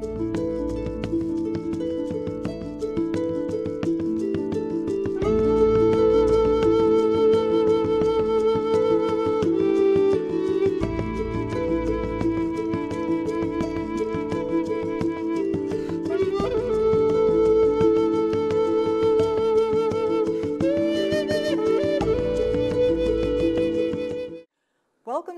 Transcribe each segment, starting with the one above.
Welcome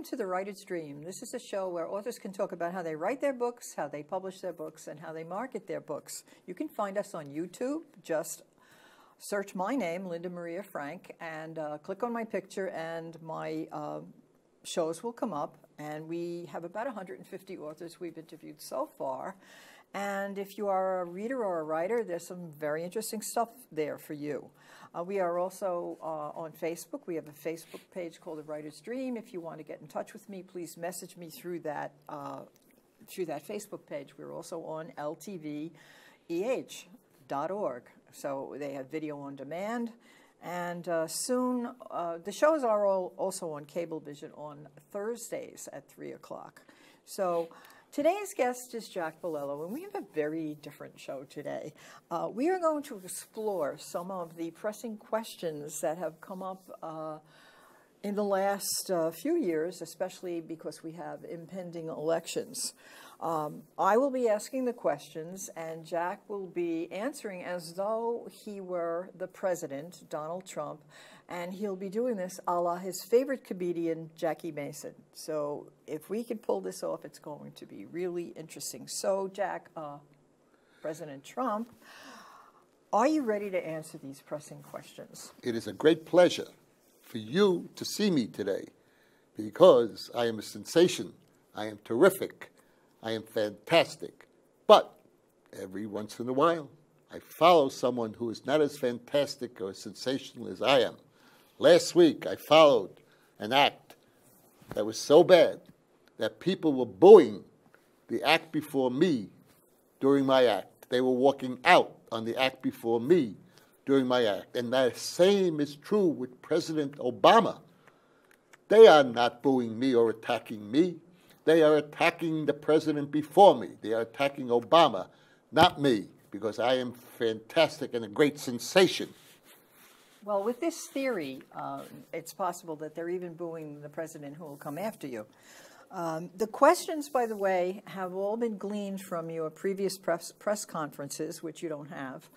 to The Writer's Dream. This is a show where authors can talk about how they write their books, how they publish their books, and how they market their books. You can find us on YouTube. Just search my name, Linda Maria Frank, and click on my picture, and my shows will come up. And we have about 150 authors we've interviewed so far. And if you are a reader or a writer, there's some very interesting stuff there for you. We are also on Facebook. We have a Facebook page called The Writer's Dream. If you want to get in touch with me, please message me through that Facebook page. We're also on ltveh.org. So they have video on demand. And soon, the shows are also on Cablevision on Thursdays at 3 o'clock. So today's guest is Jack Bilello, and we have a very different show today. We are going to explore some of the pressing questions that have come up in the last few years, especially because we have impending elections. I will be asking the questions, and Jack will be answering as though he were the president, Donald Trump, and he'll be doing this a la his favorite comedian, Jackie Mason. So if we can pull this off, it's going to be really interesting. So, Jack, President Trump, are you ready to answer these pressing questions? It is a great pleasure for you to see me today because I am a sensation. I am terrific. I am fantastic. But every once in a while, I follow someone who is not as fantastic or as sensational as I am. Last week, I followed an act that was so bad that people were booing the act before me during my act. They were walking out on the act before me during my act. And the same is true with President Obama. They are not booing me or attacking me. They are attacking the president before me. They are attacking Obama, not me, because I am fantastic and a great sensation. Well, with this theory, it's possible that they're even booing the president who will come after you. The questions, by the way, have all been gleaned from your previous press conferences, which you don't have,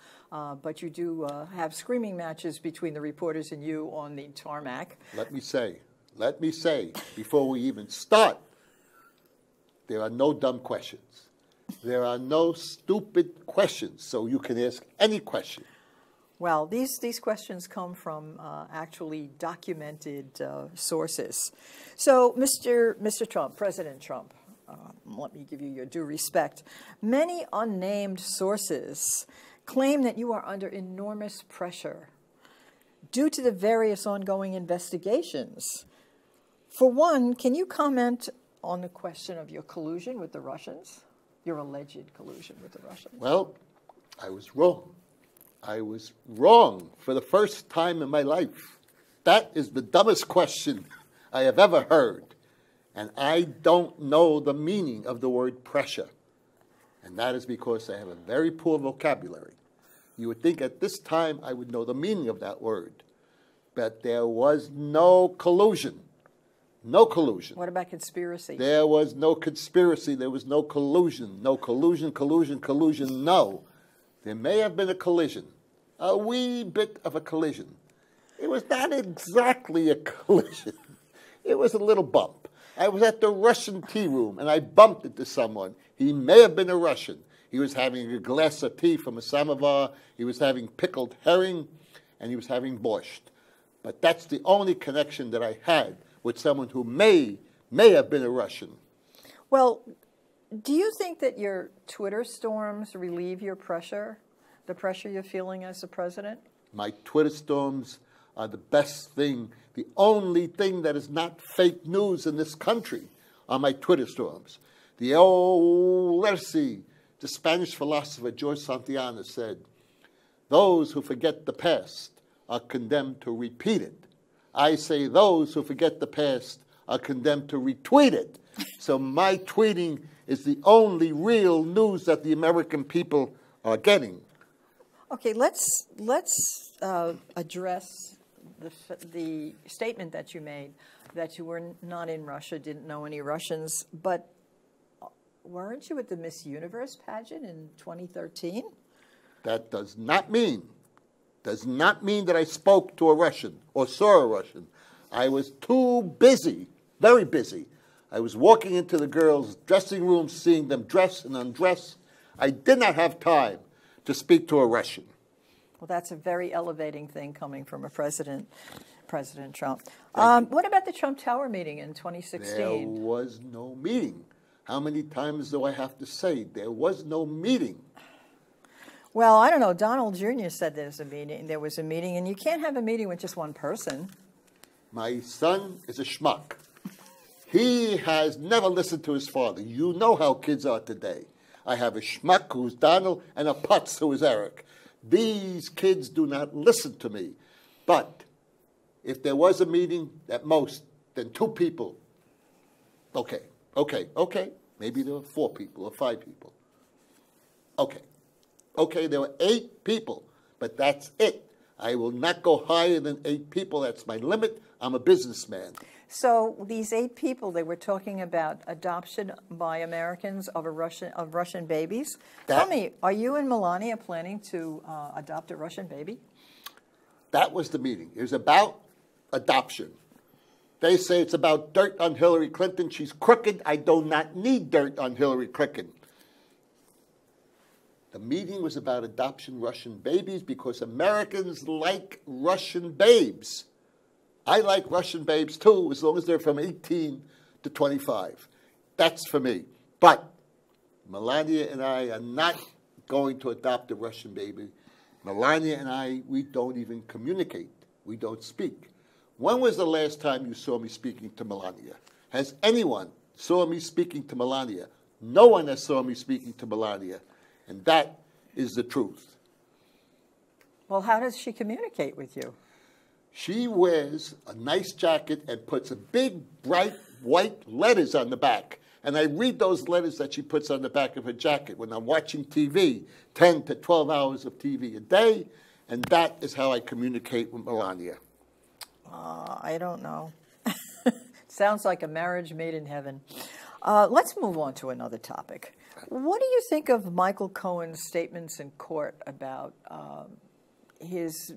but you do have screaming matches between the reporters and you on the tarmac. Let me say, before we even start, there are no dumb questions. There are no stupid questions, so you can ask any question. Well, these questions come from actually documented sources. So, Mr. Trump, President Trump, let me give you your due respect. Many unnamed sources claim that you are under enormous pressure due to the various ongoing investigations. For one, can you comment on the question of your collusion with the Russians, your alleged collusion with the Russians? Well, I was wrong. I was wrong for the first time in my life. That is the dumbest question I have ever heard. And I don't know the meaning of the word pressure. And that is because I have a very poor vocabulary. You would think at this time I would know the meaning of that word. But there was no collusion. No collusion. What about conspiracy? There was no conspiracy. There was no collusion. No collusion, no. There may have been a collision, a wee bit of a collision. It was not exactly a collision. It was a little bump. I was at the Russian tea room, and I bumped into someone. He may have been a Russian. He was having a glass of tea from a samovar. He was having pickled herring, and he was having borscht. But that's the only connection that I had with someone who may have been a Russian. Well, do you think that your Twitter storms relieve your pressure, the pressure you're feeling as the president? My Twitter storms are the best thing. The only thing that is not fake news in this country are my Twitter storms. Let's see, the Spanish philosopher George Santayana said, those who forget the past are condemned to repeat it. I say those who forget the past are condemned to retweet it. So my tweeting is the only real news that the American people are getting. Okay, let's address the statement that you made that you were not in Russia, didn't know any Russians, but weren't you at the Miss Universe pageant in 2013? That does not mean that I spoke to a Russian or saw a Russian. I was too busy, very busy. I was walking into the girls' dressing rooms, seeing them dress and undress. I did not have time to speak to a Russian. Well, that's a very elevating thing coming from a President Trump. What about the Trump Tower meeting in 2016? There was no meeting. How many times do I have to say there was no meeting? Well, I don't know. Donald Jr. said there was a meeting, and you can't have a meeting with just one person. My son is a schmuck. He has never listened to his father. You know how kids are today. I have a schmuck who's Donald and a putz who is Eric. These kids do not listen to me. But if there was a meeting, at most, then 2 people, okay. Maybe there were 4 people or 5 people. Okay, there were 8 people, but that's it. I will not go higher than 8 people. That's my limit. I'm a businessman. So these 8 people, they were talking about adoption by Americans of Russian babies. Tell me, are you and Melania planning to adopt a Russian baby? That was the meeting. It was about adoption. They say it's about dirt on Hillary Clinton. She's crooked. I do not need dirt on Hillary Clinton. The meeting was about adoption Russian babies because Americans like Russian babes. I like Russian babes too, as long as they're from 18 to 25. That's for me. But Melania and I are not going to adopt a Russian baby. Melania and I, we don't even communicate. We don't speak. When was the last time you saw me speaking to Melania? Has anyone saw me speaking to Melania? No one has saw me speaking to Melania. And that is the truth. Well, how does she communicate with you? She wears a nice jacket and puts a big, bright, white letters on the back. And I read those letters that she puts on the back of her jacket when I'm watching TV, 10 to 12 hours of TV a day. And that is how I communicate with Melania. I don't know. Sounds like a marriage made in heaven. Let's move on to another topic. What do you think of Michael Cohen's statements in court about his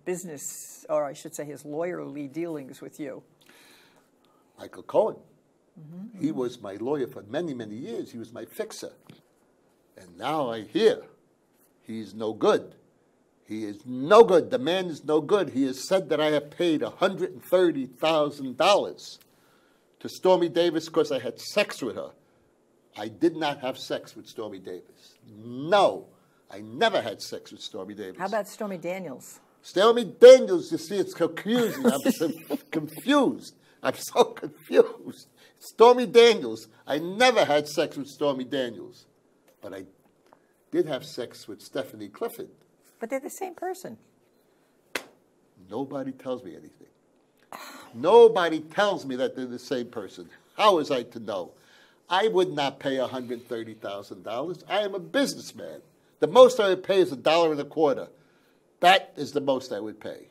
business, or I should say his lawyerly dealings with you? Michael Cohen. He was my lawyer for many, many years. He was my fixer. And now I hear he's no good. He is no good. The man is no good. He has said that I have paid $130,000 to Stormy Davis because I had sex with her. I did not have sex with Stormy Davis. No, I never had sex with Stormy Davis. How about Stormy Daniels? Stormy Daniels, you see, it's confusing. I'm so confused. I'm so confused. Stormy Daniels, I never had sex with Stormy Daniels. But I did have sex with Stephanie Clifford. But they're the same person. Nobody tells me anything. Nobody tells me that they're the same person. How was I to know? I would not pay $130,000. I am a businessman. The most I would pay is $1.25. That is the most I would pay.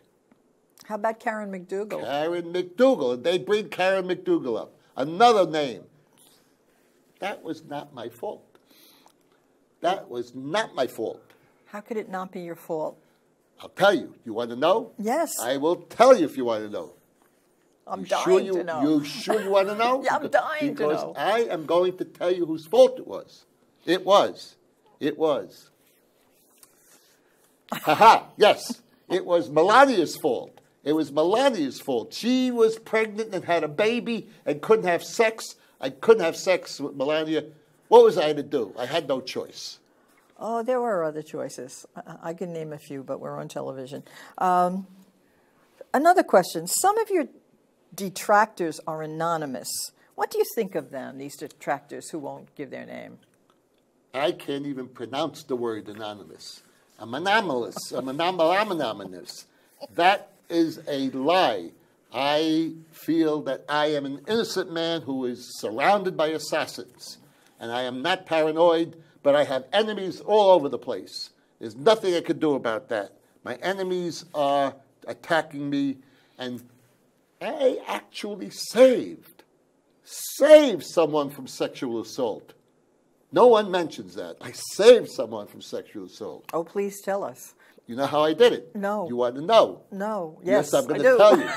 How about Karen McDougal? Karen McDougal. And they bring Karen McDougal up. Another name. That was not my fault. That was not my fault. How could it not be your fault? I'll tell you. You want to know? Yes. I will tell you if you want to know. I'm dying to know. You sure you want to know? Yeah, I'm dying to know. Because I am going to tell you whose fault it was. It was. It was. Ha-ha, yes. It was Melania's fault. It was Melania's fault. She was pregnant and had a baby and couldn't have sex. I couldn't have sex with Melania. What was I to do? I had no choice. Oh, there were other choices. I can name a few, but we're on television. Another question. Some of your detractors are anonymous. What do you think of them, these detractors who won't give their name? I can't even pronounce the word anonymous. I'm anomalous. I'm anonymous. That is a lie. I feel that I am an innocent man who is surrounded by assassins. and I am not paranoid, but I have enemies all over the place. There's nothing I could do about that. My enemies are attacking me, and I actually saved someone from sexual assault. No one mentions that. I saved someone from sexual assault. Oh, please tell us. You know how I did it? No. You want to know? No. Yes, Yes, I'm going I to do. tell you.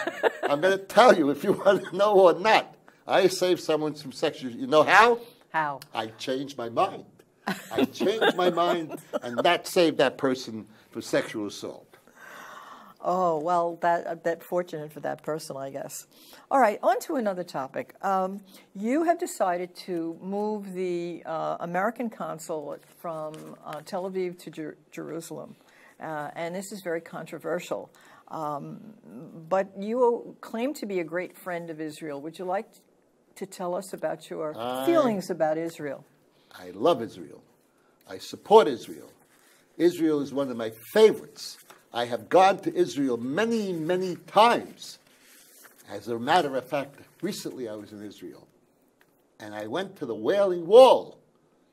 I'm going to tell you if you want to know or not. I saved someone from sexual. You know how? How? I changed my mind. I changed my mind, and that saved that person from sexual assault. Oh, well, that fortunate for that person, I guess. All right, on to another topic. You have decided to move the American consulate from Tel Aviv to Jerusalem, and this is very controversial. But you claim to be a great friend of Israel. Would you like to tell us about your feelings about Israel? I love Israel. I support Israel. Israel is one of my favorites. I have gone to Israel many, many times. As a matter of fact, recently I was in Israel, and I went to the Wailing Wall.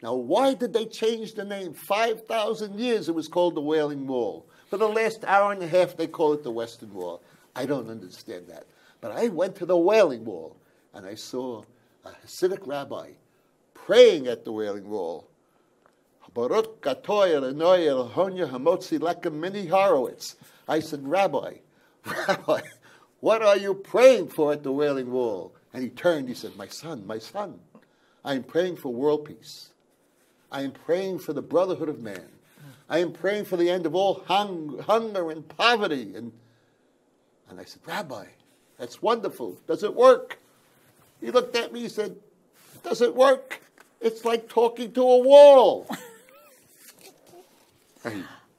Now, why did they change the name? 5,000 years it was called the Wailing Wall. For the last hour and a half, they call it the Western Wall. I don't understand that. But I went to the Wailing Wall, and I saw a Hasidic rabbi praying at the Wailing Wall. Baruch Gatoy Elonoi Elohonya Hamotzi Lekem Mini Horowitz. I said, Rabbi, what are you praying for at the Wailing Wall? And he turned, he said, my son, I am praying for world peace. I am praying for the brotherhood of man. I am praying for the end of all hunger and poverty. And I said, Rabbi, that's wonderful. Does it work? He looked at me, he said, does it work? It's like talking to a wall.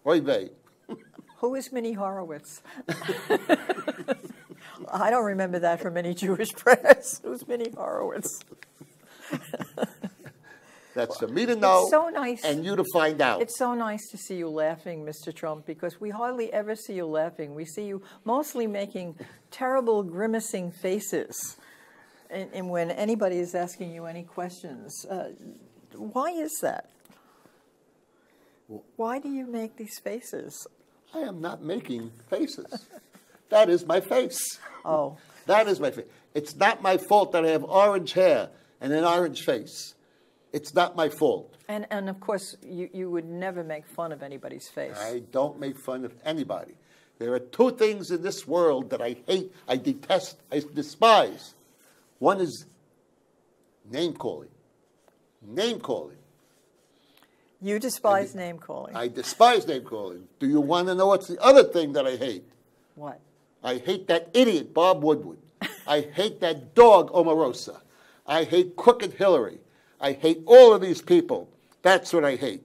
Oy vey. Who is Minnie Horowitz? I don't remember that from any Jewish press. Who's Minnie Horowitz? That's for me to know. It's so nice. And you to find out. It's so nice to see you laughing, Mr. Trump, because we hardly ever see you laughing. We see you mostly making terrible, grimacing faces and when anybody is asking you any questions. Why is that? Why do you make these faces? I am not making faces. That is my face. Oh. That is my face. It's not my fault that I have orange hair and an orange face. It's not my fault. And of course, you would never make fun of anybody's face. I don't make fun of anybody. There are two things in this world that I hate, I detest, I despise. One is name-calling. Name-calling. You despise name-calling. I despise name-calling. Do you want to know what's the other thing that I hate? What? I hate that idiot, Bob Woodward. I hate that dog, Omarosa. I hate Crooked Hillary. I hate all of these people. That's what I hate.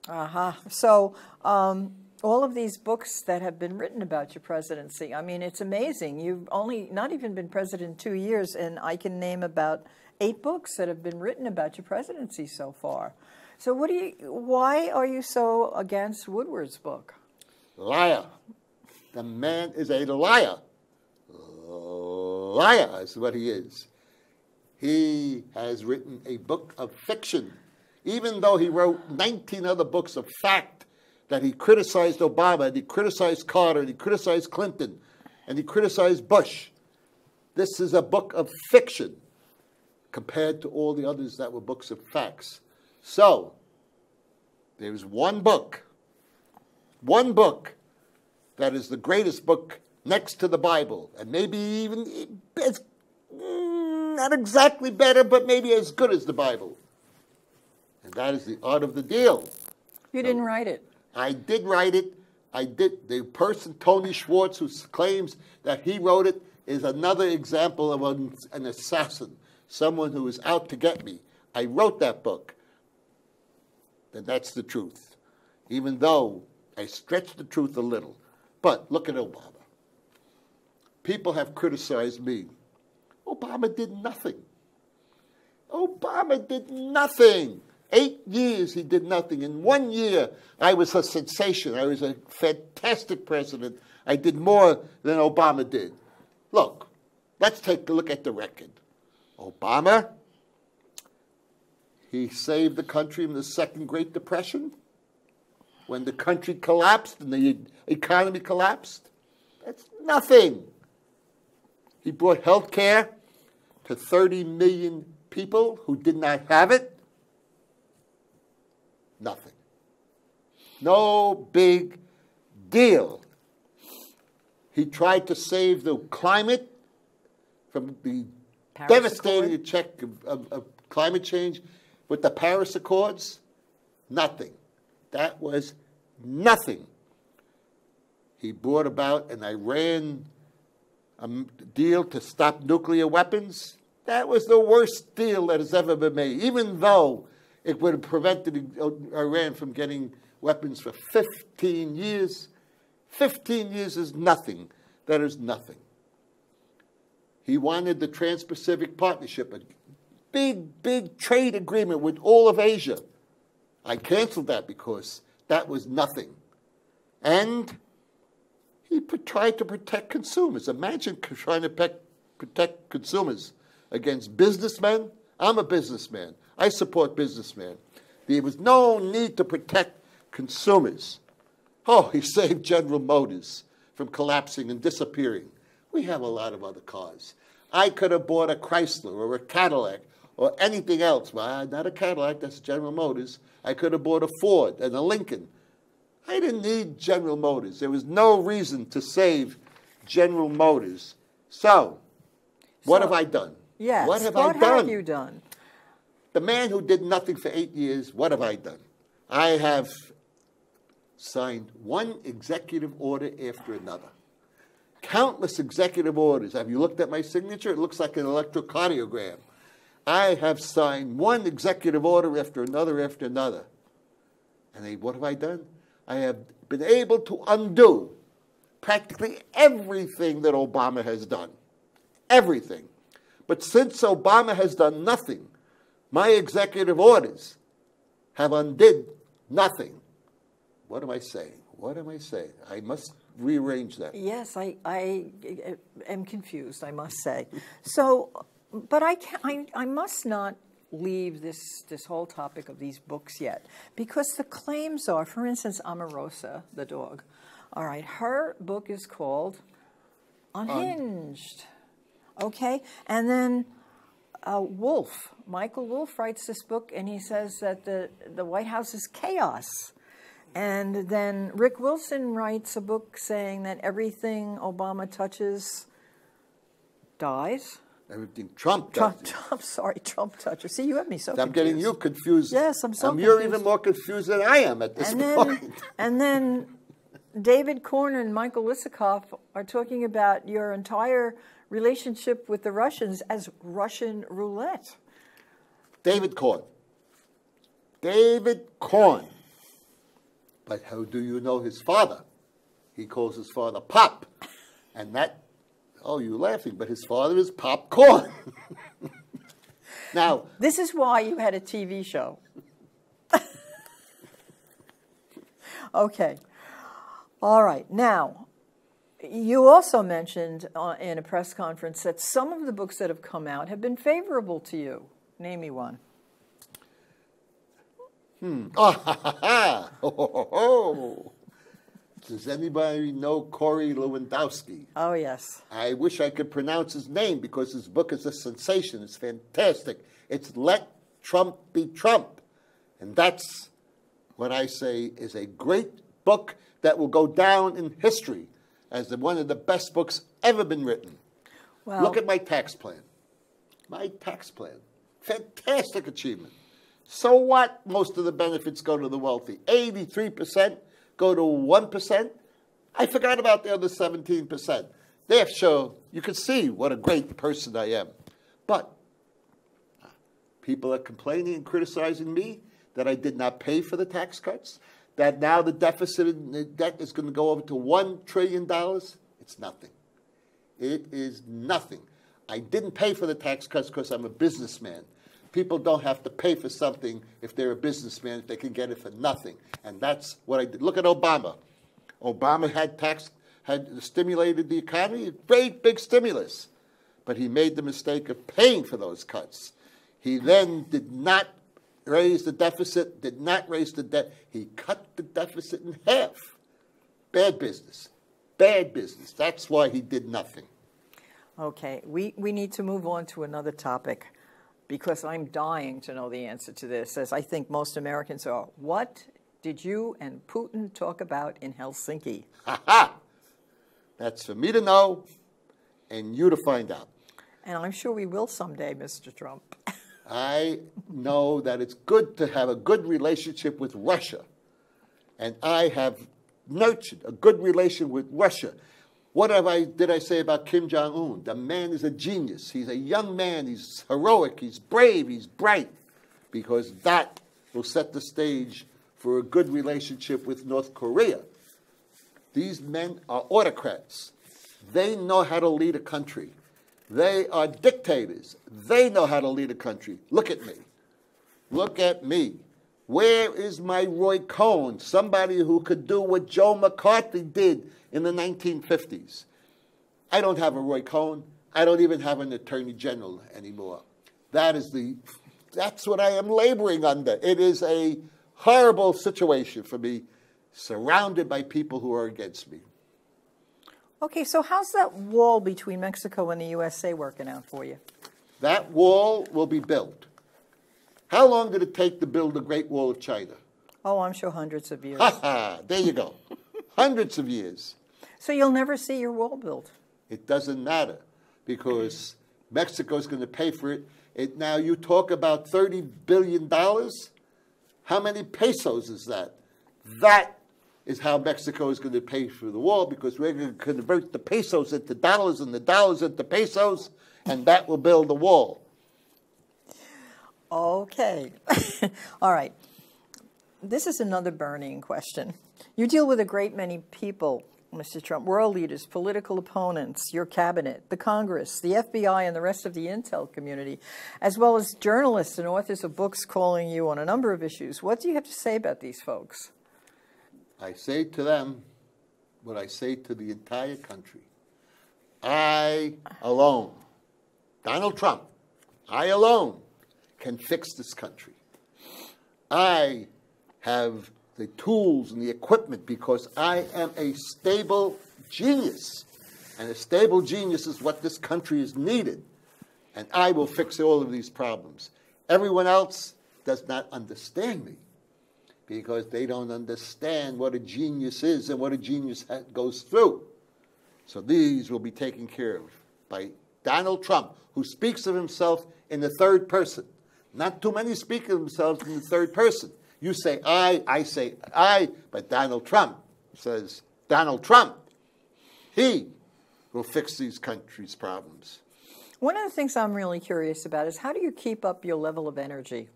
Uh-huh. So all of these books that have been written about your presidency, I mean, it's amazing. You've only not even been president 2 years, and I can name about 8 books that have been written about your presidency so far. So why are you so against Woodward's book? Liar. The man is a liar. Liar is what he is. He has written a book of fiction, even though he wrote 19 other books of fact that he criticized Obama, and he criticized Carter, and he criticized Clinton, and he criticized Bush. This is a book of fiction compared to all the others that were books of facts. So, there's one book that is the greatest book next to the Bible, and maybe even not exactly better, but maybe as good as the Bible. And that is The Art of the Deal. You didn't write it. I did write it. I did. The person, Tony Schwartz, who claims that he wrote it, is another example of an assassin, someone who is out to get me. I wrote that book. And that's the truth, even though I stretched the truth a little. But look at Obama. People have criticized me. Obama did nothing. Obama did nothing. 8 years he did nothing. In 1 year, I was a sensation. I was a fantastic president. I did more than Obama did. Look, let's take a look at the record. Obama, he saved the country in the Second Great Depression when the country collapsed and the economy collapsed? That's nothing. He brought health care to 30 million people who did not have it. Nothing. No big deal. He tried to save the climate from the devastating effect of climate change with the Paris Accords. Nothing. That was nothing. He brought about an Iran deal to stop nuclear weapons. That was the worst deal that has ever been made, even though it would have prevented Iran from getting weapons for 15 years. 15 years is nothing. That is nothing. He wanted the Trans-Pacific Partnership, a big trade agreement with all of Asia. I canceled that because that was nothing. And he tried to protect consumers. Imagine trying to protect consumers against businessmen. I'm a businessman. I support businessmen. There was no need to protect consumers. Oh, he saved General Motors from collapsing and disappearing. We have a lot of other cars. I could have bought a Chrysler or a Cadillac or anything else. Well, not a Cadillac, that's General Motors. I could have bought a Ford and a Lincoln. I didn't need General Motors. There was no reason to save General Motors. So, what have I done? Yes, what have you done? The man who did nothing for 8 years, what have I done? I have signed one executive order after another. Countless executive orders. Have you looked at my signature? It looks like an electrocardiogram. I have signed one executive order after another after another. And what have I done? I have been able to undo practically everything that Obama has done. Everything. But since Obama has done nothing, my executive orders have undid nothing. What am I saying? What am I saying? I must rearrange that. Yes, I am confused, I must say. So, but I must not leave this whole topic of these books yet, because the claims are, for instance, Omarosa, the dog. All right, her book is called Unhinged. Okay, and then Michael Wolff writes this book, and he says that the White House is chaos. And then Rick Wilson writes a book saying that everything Obama touches dies. Everything Trump touches. Trump touches. See, you have me so confused. I'm getting you confused. Yes, I'm so confused. You're even more confused than I am at this point. And then David Korn and Michael Isikoff are talking about your entire relationship with the Russians as Russian roulette. David Korn. David Korn. But how do you know his father? He calls his father Pop. And that, oh, you're laughing, but his father is Popcorn. Now, this is why you had a TV show. Okay. All right. Now, you also mentioned in a press conference that some of the books that have come out have been favorable to you. Name me one. Does anybody know Corey Lewandowski? Oh, yes. I wish I could pronounce his name because his book is a sensation. It's fantastic. It's Let Trump Be Trump. And that's what I say is a great book that will go down in history as one of the best books ever been written. Well, look at my tax plan. My tax plan. Fantastic achievement. So what? Most of the benefits go to the wealthy. 83% go to 1%. I forgot about the other 17%. Therefore, you can see what a great person I am. But people are complaining and criticizing me that I did not pay for the tax cuts, that now the deficit and the debt is going to go over to $1 trillion. It's nothing. It is nothing. I didn't pay for the tax cuts because I'm a businessman. People don't have to pay for something if they're a businessman, if they can get it for nothing. And that's what I did. Look at Obama. Obama had stimulated the economy, a great big stimulus. But he made the mistake of paying for those cuts. He then did not raise the deficit, did not raise the debt. He cut the deficit in half. Bad business. Bad business. That's why he did nothing. Okay, we need to move on to another topic because I'm dying to know the answer to this, as I think most Americans are. What did you and Putin talk about in Helsinki? Ha ha! That's for me to know and you to find out. And I'm sure we will someday, Mr. Trump. I know that it's good to have a good relationship with Russia. And I have nurtured a good relation with Russia. What did I say about Kim Jong-un? The man is a genius. He's a young man. He's heroic. He's brave. He's bright. Because that will set the stage for a good relationship with North Korea. These men are autocrats. They know how to lead a country. They are dictators. They know how to lead a country. Look at me. Look at me. Where is my Roy Cohn? Somebody who could do what Joe McCarthy did in the 1950s. I don't have a Roy Cohn. I don't even have an attorney general anymore. That's what I am laboring under. It is a horrible situation for me, surrounded by people who are against me. Okay, so how's that wall between Mexico and the USA working out for you? That wall will be built. How long did it take to build the Great Wall of China? Oh, I'm sure hundreds of years. Ha ha, there you go. Hundreds of years. So you'll never see your wall built? It doesn't matter because Mexico's going to pay for it. Now, you talk about $30 billion. How many pesos is that? That is how Mexico is going to pay for the wall because we're going to convert the pesos into dollars and the dollars into pesos, and that will build the wall. Okay. All right. This is another burning question. You deal with a great many people, Mr. Trump, world leaders, political opponents, your cabinet, the Congress, the FBI, and the rest of the intel community, as well as journalists and authors of books calling you on a number of issues. What do you have to say about these folks? I say to them what I say to the entire country. I alone, Donald Trump, I alone can fix this country. I have the tools and the equipment because I am a stable genius. And a stable genius is what this country is needed. And I will fix all of these problems. Everyone else does not understand me because they don't understand what a genius is and what a genius goes through. So these will be taken care of by Donald Trump, who speaks of himself in the third person. Not too many speak of themselves in the third person. You say I say I, but Donald Trump says Donald Trump. He will fix these country's problems. One of the things I'm really curious about is how do you keep up your level of energy?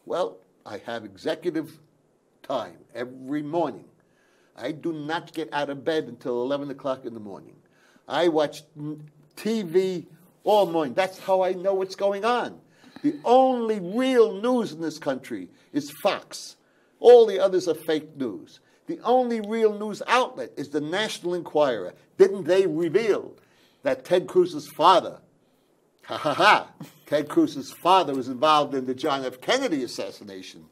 Well, I have executive time every morning. I do not get out of bed until 11 o'clock in the morning. I watch TV all morning. That's how I know what's going on. The only real news in this country is Fox. All the others are fake news. The only real news outlet is the National Enquirer. Didn't they reveal that Ted Cruz's father, Ted Cruz's father was involved in the John F. Kennedy assassination?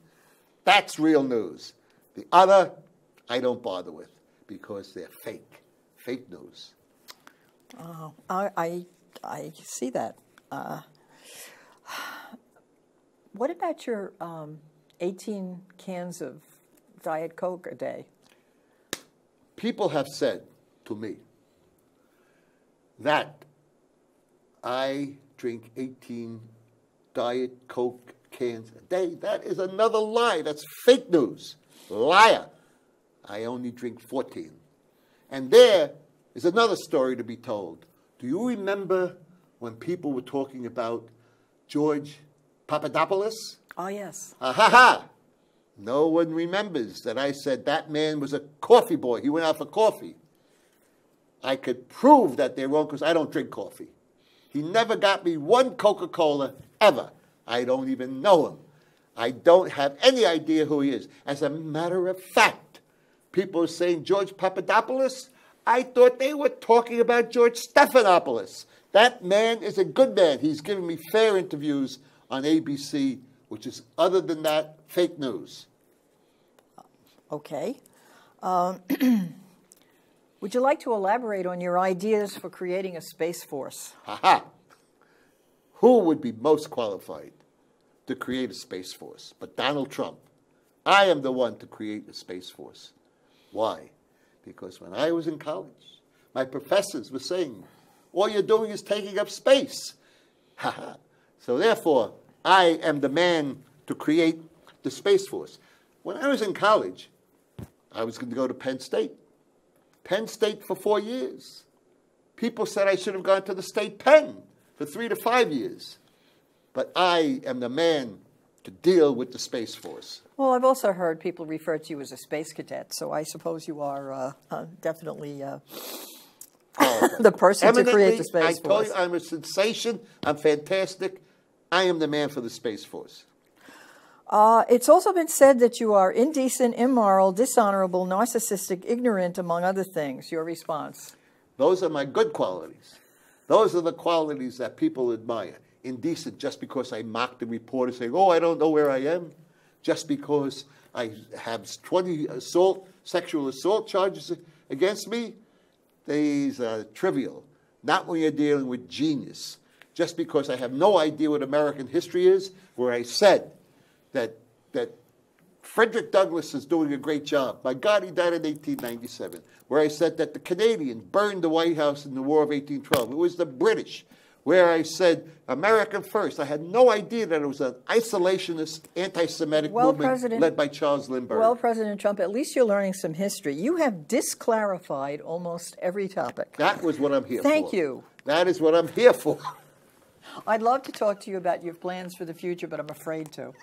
That's real news. The other, I don't bother with because they're fake news. Oh, I see that. What about your 18 cans of Diet Coke a day? People have said to me that I drink 18 Diet Coke cans a day. That is another lie. That's fake news. Liar. I only drink 14. And there is another story to be told. Do you remember when people were talking about George Papadopoulos? Oh, yes. No one remembers that I said that man was a coffee boy. He went out for coffee. I could prove that they're wrong because I don't drink coffee. He never got me one Coca-Cola ever. I don't even know him. I don't have any idea who he is. As a matter of fact, people are saying George Papadopoulos. I thought they were talking about George Stephanopoulos. That man is a good man. He's given me fair interviews on ABC which is, other than that, fake news. Okay. Would you like to elaborate on your ideas for creating a space force? Ha-ha! Who would be most qualified to create a space force but Donald Trump? I am the one to create a space force. Why? Because when I was in college, my professors were saying, all you're doing is taking up space. Ha-ha! So therefore, I am the man to create the space force. When I was in college, I was going to go to Penn State. Penn State for 4 years. People said I should have gone to the state Penn for 3 to 5 years. But I am the man to deal with the Space Force. Well, I've also heard people refer to you as a space cadet, so I suppose you are definitely the person to create the Space Force. I told you, I'm a sensation. I'm fantastic. I am the man for the Space Force. It's also been said that you are indecent, immoral, dishonorable, narcissistic, ignorant, among other things. Your response? Those are my good qualities. Those are the qualities that people admire. Indecent, just because I mock the reporter saying, oh, I don't know where I am. Just because I have 20 sexual assault charges against me. These are trivial. Not when you're dealing with genius. Just because I have no idea what American history is, where I said that Frederick Douglass is doing a great job. My God, he died in 1897. Where I said that the Canadians burned the White House in the War of 1812. It was the British. Where I said American first. I had no idea that it was an isolationist, anti-Semitic movement led by Charles Lindbergh. Well, President Trump, at least you're learning some history. You have disclarified almost every topic. That was what I'm here for. Thank you. That is what I'm here for. I'd love to talk to you about your plans for the future, but I'm afraid to.